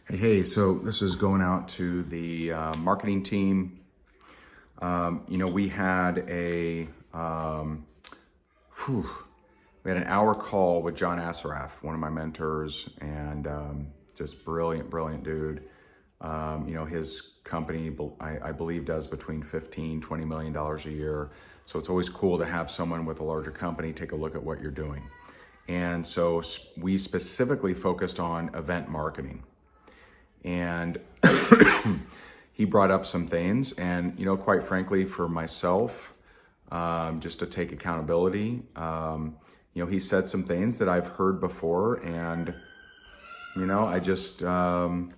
Hey, so this is going out to the marketing team. We had whew, we had an hour call with John Assaraf, one of my mentors, and just brilliant dude. His company, I believe, does between $15-20 million a year. So it's always cool to have someone with a larger company take a look at what you're doing. And so we specifically focused on event marketing. And he brought up some things, and quite frankly, for myself, just to take accountability, he said some things that I've heard before, and I just I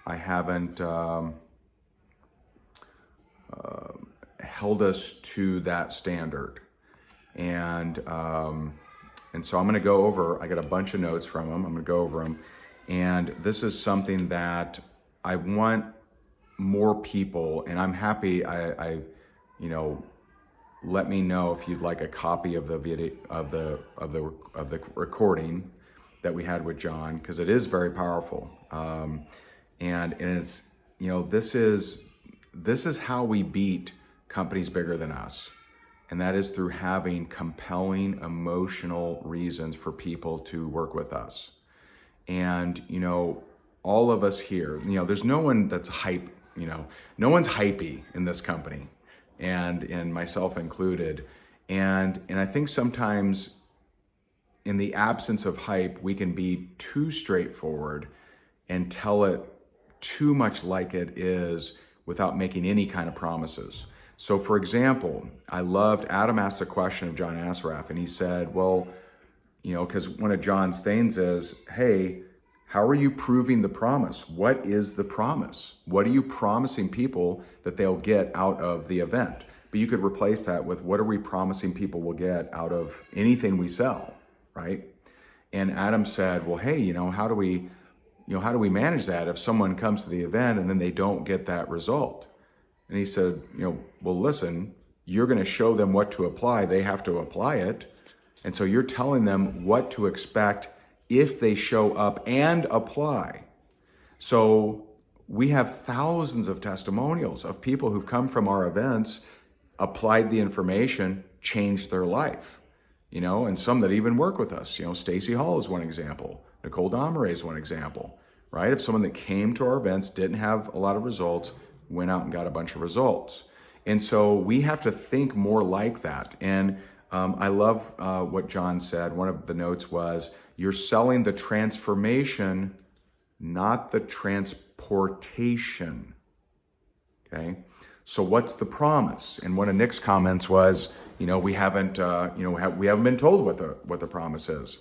haven't held us to that standard, and so I'm going to go over. I got a bunch of notes from him. I'm going to go over them. And this is something that I want more people, and I'm happy. Let me know if you'd like a copy of the video of the recording that we had with John, because it is very powerful. And it's this is how we beat companies bigger than us, and that is through having compelling emotional reasons for people to work with us. And, all of us here, there's no one that's hype, no one's hypey in this company, and myself included. And I think sometimes in the absence of hype, we can be too straightforward and tell it too much like it is without making any kind of promises. So for example, Adam asked a question of John Assaraf, and he said, well, because one of John's things is, hey, how are you proving the promise? What is the promise? What are you promising people that they'll get out of the event? But you could replace that with, what are we promising people will get out of anything we sell, right? And Adam said, well, hey, how do we manage that if someone comes to the event and then they don't get that result? And he said, well, listen, you're going to show them what to apply. They have to apply it. And so you're telling them what to expect if they show up and apply. So we have thousands of testimonials of people who've come from our events, applied the information, changed their life, and some that even work with us. Stacy Hall is one example. Nicole Domare is one example, right? Of someone that came to our events, didn't have a lot of results, went out and got a bunch of results. And so we have to think more like that. And I love what John said. One of the notes was, you're selling the transformation, not the transportation. Okay. So what's the promise? And one of Nick's comments was, we haven't been told what the promise is.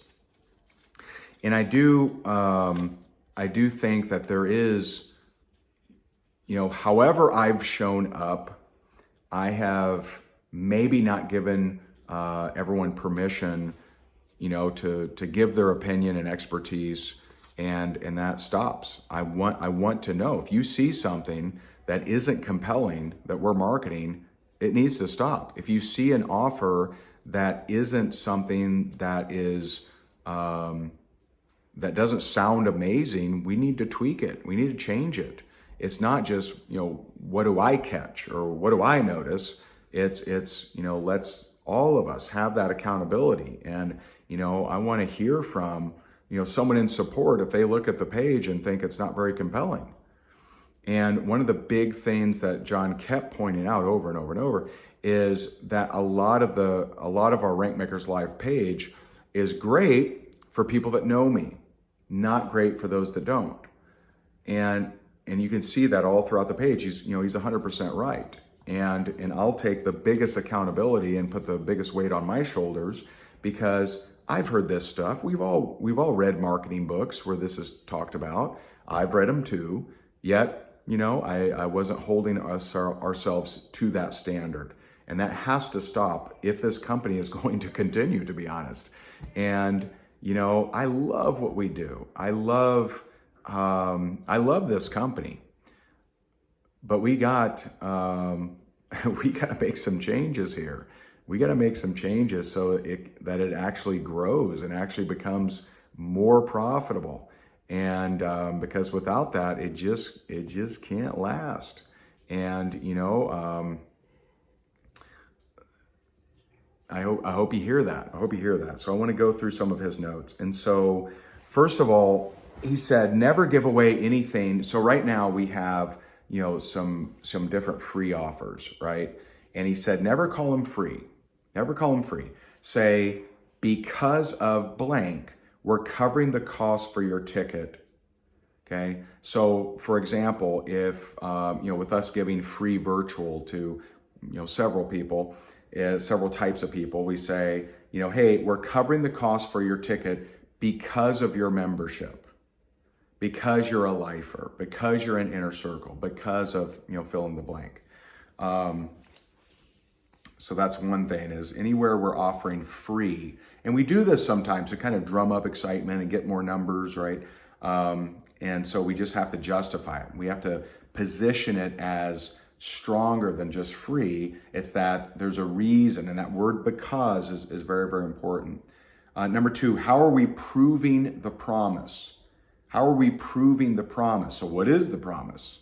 And I do think that there is, however I've shown up, I have maybe not given everyone permission, to give their opinion and expertise, and that stops. I want to know, if you see something that isn't compelling that we're marketing, it needs to stop. If you see an offer that isn't something that is that doesn't sound amazing, we need to tweak it. We need to change it. It's not just, what do I catch or what do I notice? It's let's all of us have that accountability. And, I want to hear from, someone in support if they look at the page and think it's not very compelling. And one of the big things that John kept pointing out over and over and over is that a lot of our Rank Makers Live page is great for people that know me, not great for those that don't. And you can see that all throughout the page. He's 100% right. And I'll take the biggest accountability and put the biggest weight on my shoulders, because I've heard this stuff. We've all read marketing books where this is talked about. I've read them too. Yet, I wasn't holding ourselves to that standard. And that has to stop if this company is going to continue, to be honest. And, I love what we do. I love this company, but we got to make some changes here. We got to make some changes so that it actually grows and actually becomes more profitable. And because without that, it just can't last. And I hope you hear that. I hope you hear that. So I want to go through some of his notes. And so, first of all, he said, never give away anything. So right now we have, some different free offers, right? And he said, never call them free. Never call them free. Say, because of blank, we're covering the cost for your ticket. Okay. So for example, if, with us giving free virtual to, several people, several types of people, we say, hey, we're covering the cost for your ticket because of your membership, because you're a lifer, because you're an inner circle, because of, fill in the blank. So that's one thing, is anywhere we're offering free, and we do this sometimes to kind of drum up excitement and get more numbers, right? And so we just have to justify it. We have to position it as stronger than just free. It's that there's a reason, and that word because is very, very important. Number two, how are we proving the promise? How are we proving the promise? So what is the promise,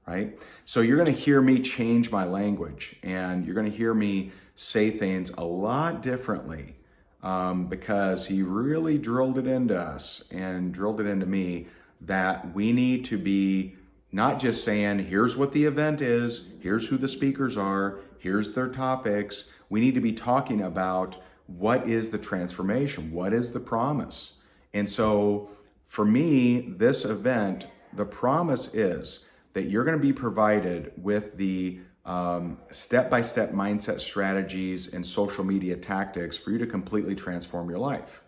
right? So you're going to hear me change my language, and you're going to hear me say things a lot differently because he really drilled it into us and drilled it into me that we need to be not just saying, here's what the event is, here's who the speakers are, here's their topics. We need to be talking about what is the transformation, what is the promise. And so for me, this event, the promise is that you're going to be provided with the step-by-step mindset strategies and social media tactics for you to completely transform your life.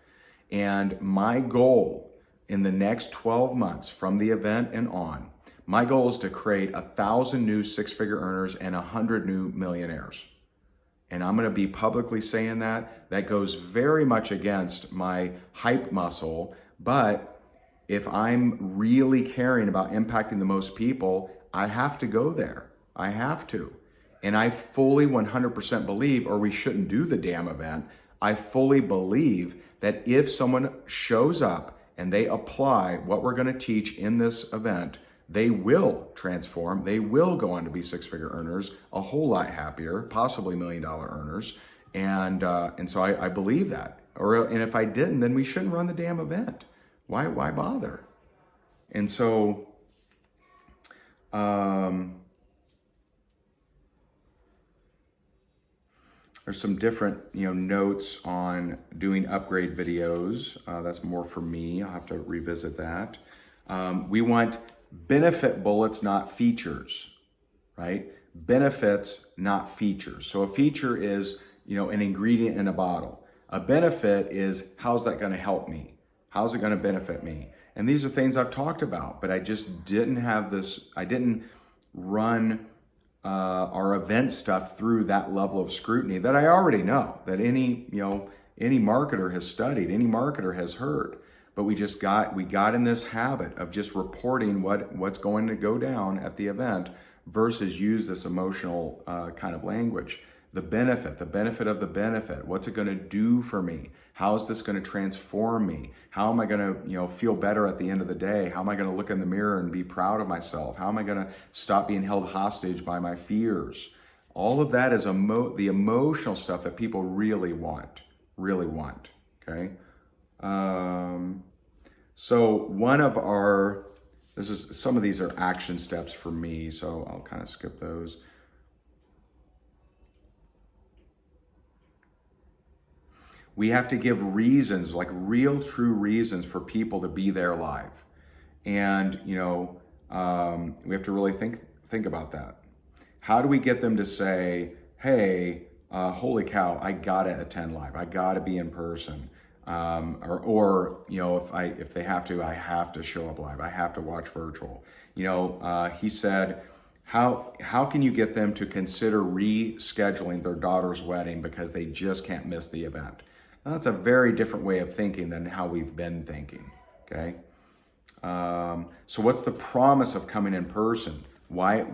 And my goal in the next 12 months from the event and on, my goal is to create 1,000 new six-figure earners and 100 new millionaires. And I'm going to be publicly saying that. That goes very much against my hype muscle. But if I'm really caring about impacting the most people, I have to go there. I have to. And I fully 100% believe, or we shouldn't do the damn event, I fully believe that if someone shows up and they apply what we're going to teach in this event, they will transform. They will go on to be six-figure earners, a whole lot happier, possibly $1 million earners. And so I believe that. And if I didn't, then we shouldn't run the damn event. Why bother? And so, there's some different, notes on doing upgrade videos. That's more for me. I'll have to revisit that. We want benefit bullets, not features, right? Benefits, not features. So a feature is, an ingredient in a bottle. A benefit is, how's that going to help me? How's it going to benefit me? And these are things I've talked about, but I just didn't have this. I didn't run our event stuff through that level of scrutiny that I already know, that any marketer has studied, any marketer has heard. But we got in this habit of just reporting what's going to go down at the event versus use this emotional kind of language. The benefit of the benefit. What's it going to do for me? How is this going to transform me? How am I going to, feel better at the end of the day? How am I going to look in the mirror and be proud of myself? How am I going to stop being held hostage by my fears? All of that is the emotional stuff that people really want, okay? So some of these are action steps for me, so I'll kind of skip those. We have to give reasons, like real, true reasons for people to be there live. And, we have to really think about that. How do we get them to say, hey, holy cow, I gotta attend live. I gotta be in person. Or if they have to, I have to show up live. I have to watch virtual. He said, how can you get them to consider rescheduling their daughter's wedding because they just can't miss the event? Now, that's a very different way of thinking than how we've been thinking, okay? So what's the promise of coming in person? Why,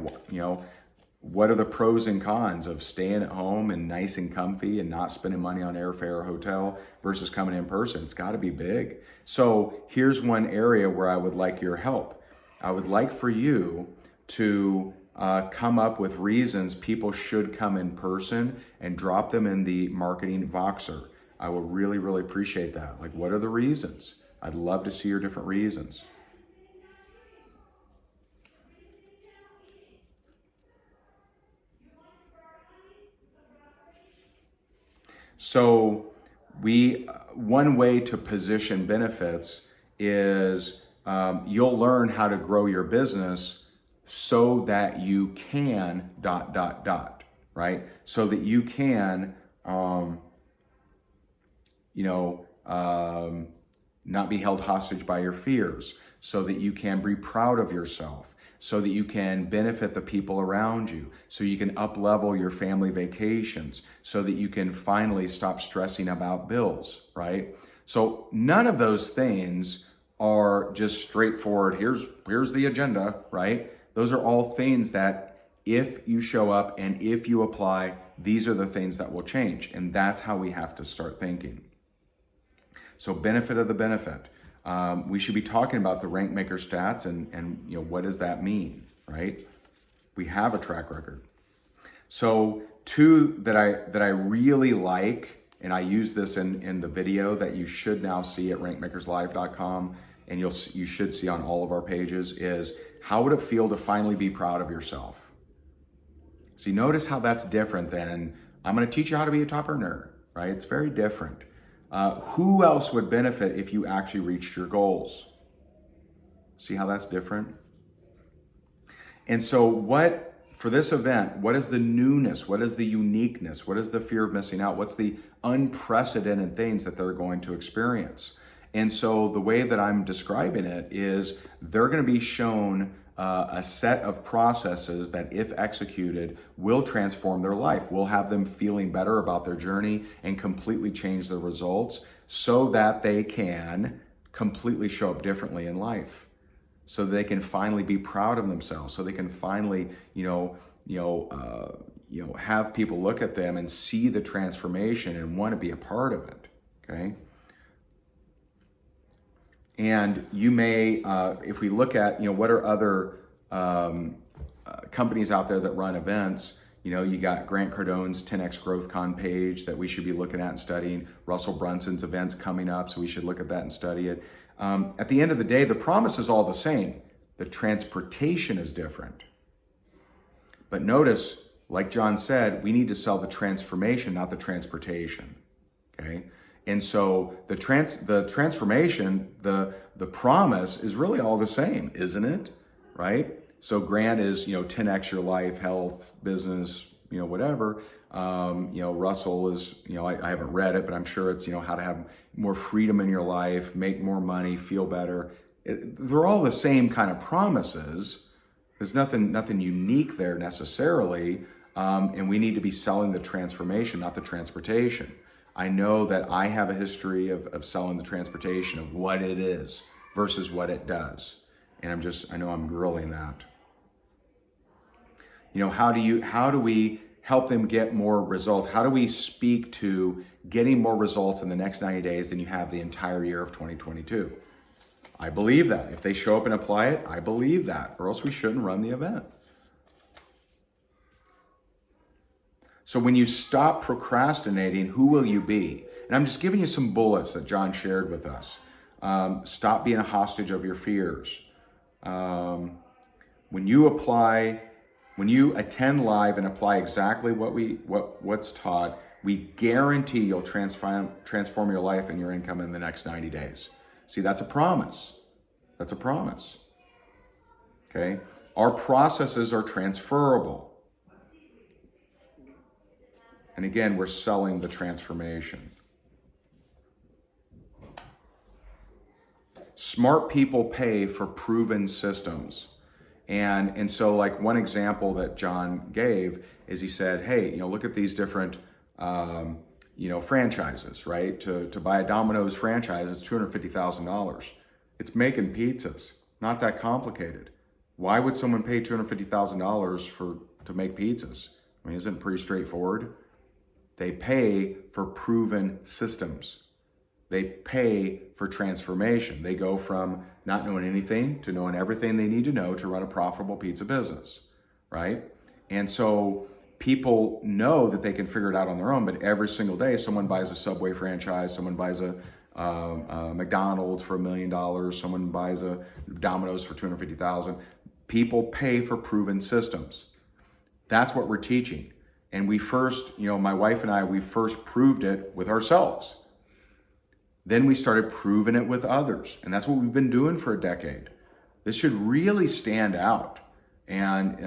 what are the pros and cons of staying at home and nice and comfy and not spending money on airfare or hotel versus coming in person? It's got to be big. So here's one area where I would like your help. I would like for you to come up with reasons people should come in person and drop them in the marketing Voxer. I will really, really appreciate that. Like, what are the reasons? I'd love to see your different reasons. So one way to position benefits is you'll learn how to grow your business so that you can ... right? So that you can, not be held hostage by your fears, so that you can be proud of yourself, so that you can benefit the people around you, so you can up-level your family vacations, so that you can finally stop stressing about bills, right? So none of those things are just straightforward, here's the agenda, right? Those are all things that if you show up and if you apply, these are the things that will change. And that's how we have to start thinking. So benefit of the benefit. We should be talking about the rank maker stats and what does that mean, right? We have a track record. So two that I really like, and I use this in the video that you should now see at rankmakerslive.com, and you should see on all of our pages, is how would it feel to finally be proud of yourself? See, notice how that's different than, I'm going to teach you how to be a top earner, right? It's very different. Who else would benefit if you actually reached your goals? See how that's different? And so for this event, what is the newness? What is the uniqueness? What is the fear of missing out? What's the unprecedented things that they're going to experience? And so the way that I'm describing it is they're going to be shown a set of processes that, if executed, will transform their life, will have them feeling better about their journey and completely change their results so that they can completely show up differently in life, so they can finally be proud of themselves, so they can finally, have people look at them and see the transformation and want to be a part of it, okay? And you may, if we look at, what are other companies out there that run events, you got Grant Cardone's 10X GrowthCon page that we should be looking at and studying. Russell Brunson's events coming up, so we should look at that and study it. At the end of the day, the promise is all the same. The transportation is different. But notice, like John said, we need to sell the transformation, not the transportation, okay? And so the transformation, the promise is really all the same, isn't it? Right? So Grant is, 10X your life, health, business, whatever. Russell is, I haven't read it, but I'm sure it's, how to have more freedom in your life, make more money, feel better. They're all the same kind of promises. There's nothing unique there necessarily. And we need to be selling the transformation, not the transportation. I know that I have a history of selling the transportation of what it is versus what it does. And I know I'm grilling that. How do we help them get more results? How do we speak to getting more results in the next 90 days than you have the entire year of 2022? I believe that. If they show up and apply it, I believe that, or else we shouldn't run the event. So when you stop procrastinating, who will you be? And I'm just giving you some bullets that John shared with us. Stop being a hostage of your fears. When you attend live and apply exactly what's taught, we guarantee you'll transform your life and your income in the next 90 days. See, that's a promise. That's a promise. Okay? Our processes are transferable. And again, we're selling the transformation. Smart people pay for proven systems. And so like one example that John gave is he said, hey, look at these different, franchises, right? To buy a Domino's franchise, it's $250,000. It's making pizzas, not that complicated. Why would someone pay $250,000 for to make pizzas? I mean, isn't it pretty straightforward? They pay for proven systems. They pay for transformation. They go from not knowing anything to knowing everything they need to know to run a profitable pizza business, right? And so people know that they can figure it out on their own, but every single day someone buys a Subway franchise, someone buys a McDonald's for $1 million, someone buys a Domino's for $250,000. People pay for proven systems. That's what we're teaching. And we first, my wife and I, we first proved it with ourselves. Then we started proving it with others. And that's what we've been doing for a decade. This should really stand out. And,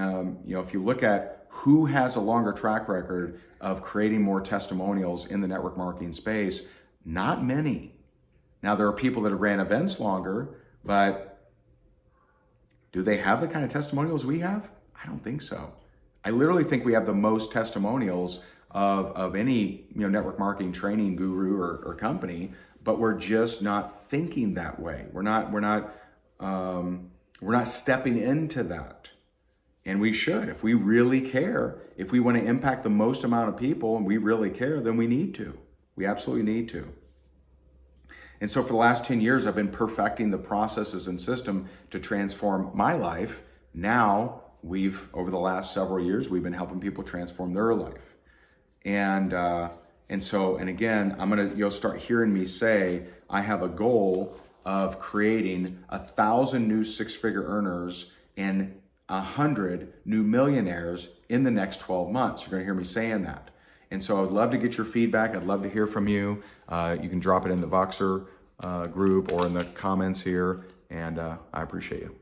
if you look at who has a longer track record of creating more testimonials in the network marketing space, not many. Now, there are people that have ran events longer, but do they have the kind of testimonials we have? I don't think so. I literally think we have the most testimonials of any network marketing training guru or company, but we're just not thinking that way. We're not stepping into that. And we should. If we really care, if we want to impact the most amount of people and we really care, then we need to. We absolutely need to. And so for the last 10 years, I've been perfecting the processes and system to transform my life. Now, over the last several years, we've been helping people transform their life. And again, you'll start hearing me say, I have a goal of creating 1,000 new six-figure earners and 100 new millionaires in the next 12 months. You're going to hear me saying that. And so I'd love to get your feedback. I'd love to hear from you. You can drop it in the Voxer group or in the comments here. And I appreciate you.